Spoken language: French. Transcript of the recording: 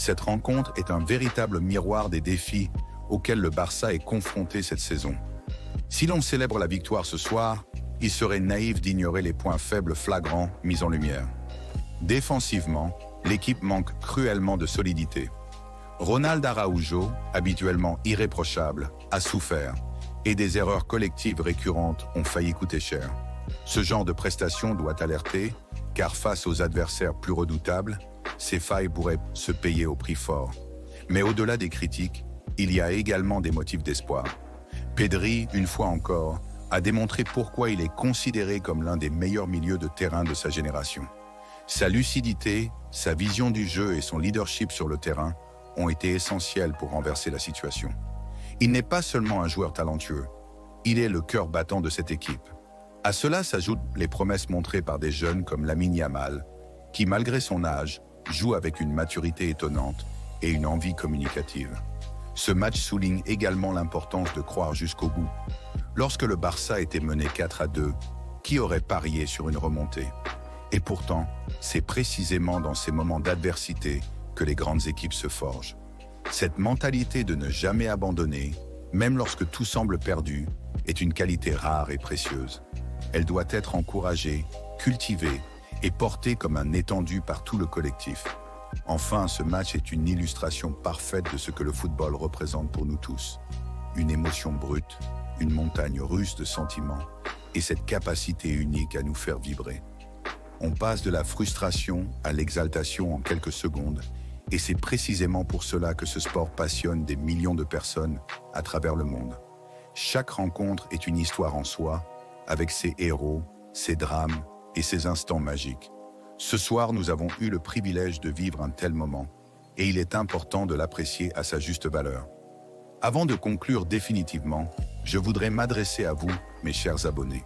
Cette rencontre est un véritable miroir des défis auxquels le Barça est confronté cette saison. Si l'on célèbre la victoire ce soir, il serait naïf d'ignorer les points faibles flagrants mis en lumière. Défensivement, l'équipe manque cruellement de solidité. Ronald Araujo, habituellement irréprochable, a souffert et des erreurs collectives récurrentes ont failli coûter cher. Ce genre de prestation doit alerter, car face aux adversaires plus redoutables, ces failles pourraient se payer au prix fort. Mais au-delà des critiques, il y a également des motifs d'espoir. Pedri, une fois encore, a démontré pourquoi il est considéré comme l'un des meilleurs milieux de terrain de sa génération. Sa lucidité, sa vision du jeu et son leadership sur le terrain ont été essentiels pour renverser la situation. Il n'est pas seulement un joueur talentueux, il est le cœur battant de cette équipe. À cela s'ajoutent les promesses montrées par des jeunes comme Lamine Yamal, qui malgré son âge, joue avec une maturité étonnante et une envie communicative. Ce match souligne également l'importance de croire jusqu'au bout. Lorsque le Barça était mené 4-2, qui aurait parié sur une remontée? Et pourtant, c'est précisément dans ces moments d'adversité que les grandes équipes se forgent. Cette mentalité de ne jamais abandonner, même lorsque tout semble perdu, est une qualité rare et précieuse. Elle doit être encouragée, cultivée et portée comme un étendu par tout le collectif. Enfin, ce match est une illustration parfaite de ce que le football représente pour nous tous. Une émotion brute, une montagne russe de sentiments et cette capacité unique à nous faire vibrer. On passe de la frustration à l'exaltation en quelques secondes et c'est précisément pour cela que ce sport passionne des millions de personnes à travers le monde. Chaque rencontre est une histoire en soi, avec ses héros, ses drames et ses instants magiques. Ce soir, nous avons eu le privilège de vivre un tel moment et il est important de l'apprécier à sa juste valeur. Avant de conclure définitivement, je voudrais m'adresser à vous, mes chers abonnés.